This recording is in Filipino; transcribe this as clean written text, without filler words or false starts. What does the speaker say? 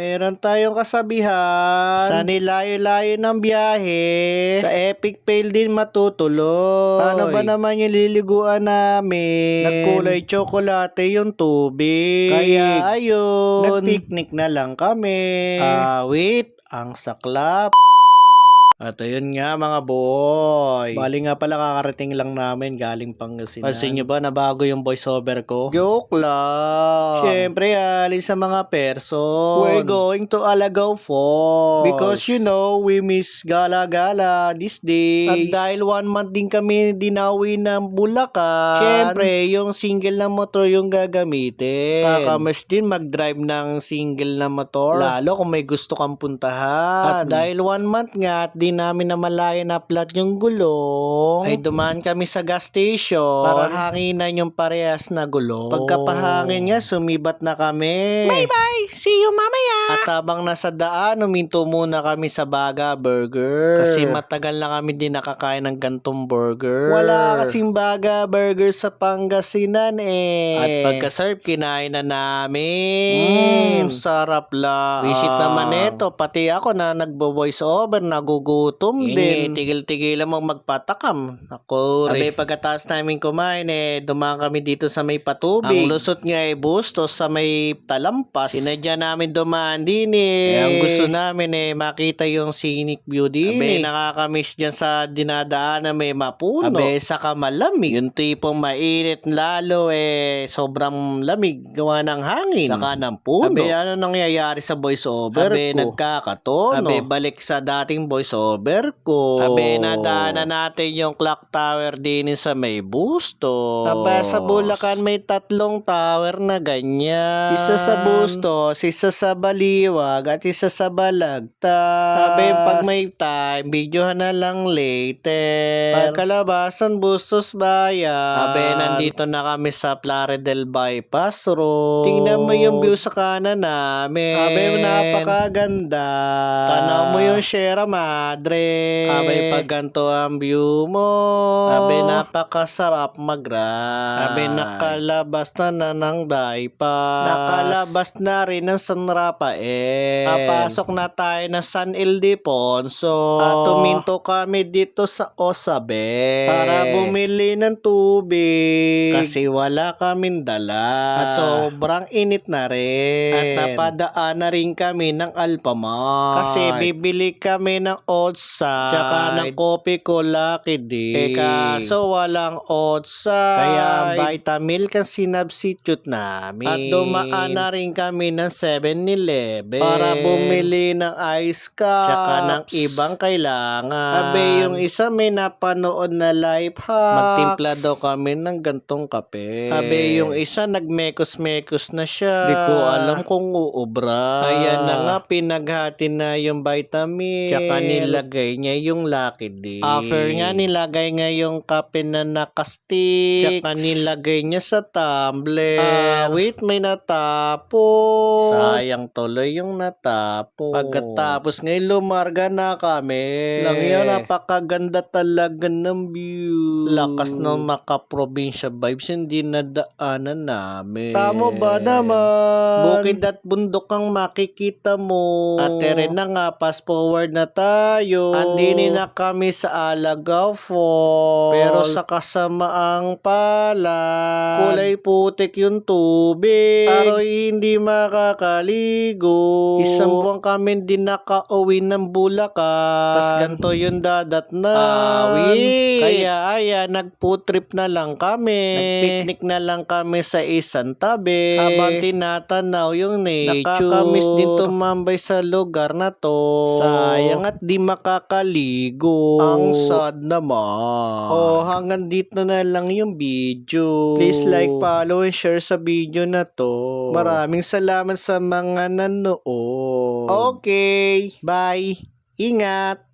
Meron tayong kasabihan, sa nilayo-layo ng biyahe, sa epic fail din matutuloy. Paano ba naman yung liliguan namin? Nagkulay tsokolate yung tubig. Kaya ayun, nagpiknik na lang kami. Awit, ang saklap. At ayun nga mga boy. Bali nga pala kakarating lang namin galing Pangasinan. Pansin nyo ba na bago yung voiceover ko? Joke lang. Siyempre alis sa mga person. We're going to Alagaw Falls. Because you know, we miss Gala-Gala these days. At dahil 1 month din kami dinawi ng Bulacan. Siyempre, yung single na motor yung gagamitin. Kakamiss din mag-drive ng single na motor. Lalo kung may gusto kang puntahan. At dahil 1 month nga at di namin namalayan na flat yung gulong, ay dumaan kami sa gas station para hanginan yung parehas na gulong. Pagkapahangin nga, sumibat na kami. Bye-bye! See you mamaya! At habang nasa daan, uminto muna kami sa Baga Burger. Kasi matagal na kami din nakakain ng gantong burger. Wala kasing Baga Burger sa Pangasinan eh. At pagka-serve, kinain na namin. Sarap lang. Visit naman eto, pati ako na nagbo-voice over, nagugutom din. Tigil-tigil mo magpatakam. Ako rin. Pagkatapos namin kumain dumaan kami dito sa may Patubig. Ang lusot nga Bustos sa may Talampas. Sinadya namin dumaan din ang gusto namin makita yung scenic view din. Nakakamiss dyan sa dinadaan na may mapuno. Saka malamig. Yung tipong mainit lalo sobrang lamig gawa ng hangin. Saka ng puno. Ano nangyayari sa voiceover ko? Nagkakatono. Balik sa dating voiceover ko. Nadaanan natin yung clock tower din sa may Bustos. Sa Bulacan may 3 tower na ganyan. Isa sa Bustos, isa sa Baliwag, at isa sa Balagtas. Pag may time, videohan na lang later. Pagkalabasan, Bustos Bayan. Nandito na kami sa Plaridel Bypass Road. Tingnan mo yung view sa kanan namin. Napakaganda. Tanaw mo yung Sierra Madre. Pag ganito ang view mo. Napakasarap mag-ride. Nakalabas na ng bypass. Nakalabas na rin ng San Rafael. Papasok na tayo na San Ildefonso. At tuminto kami dito sa Osabe para bumili ng tubig. Kasi wala kaming dala. At sobrang init na rin. At napadaan na rin kami ng Alphamart. Kasi bibili kami ng outside. Tsaka ng kopi ko Lucky Day. Kaso walang outside. Kaya Vitamilk ang sinubstitute namin. At dumaan na rin kami ng 7-Eleven para bumili ng ice cups. Tsaka ng ibang kailangan. Yung isa may napanood na life hacks. Magtimpla daw kami ng gantong kape. Yung isa nagmekos-mekos na siya. Di ko alam kung uubra. Ayan na nga, pinaghati na yung vitamin. Tsaka nilagay niya yung Lucky Day. After nga, nilagay nga yung kape na nakasticks. Tsaka nilagay niya sa tumbler. Wait, may natapos. Sayang tuloy yung natapos. Pagkatapos ngayon, lumarga na kami. Lang yan, napakaganda talaga ng view. Lakas ng maka-probinsya vibes, hindi nadaanan namin. Tama ba naman? Bukid at bundok ang makikita mo. At rin na nga, fast forward na tayo. Andini na kami sa Alagaw Falls. Pero sa kasamaang pala, kulay putik yung tubig. Aroy hindi makakaligo. Isang buwan kami din nakauwi ng Bulacan. Tas ganto yung dadat na. Kaya nag-food trip na lang kami. Nag-picnic na lang kami sa isang tabi. Habang tinatanaw yung nature. Nakakamiss din tumambay sa lugar na to. Sayang at di makakaligo. Ang sad naman. Hanggang dito na lang yung video. Please like, follow, and share sa video na to. Maraming salamat sa mga nanood. Okay, bye. Ingat.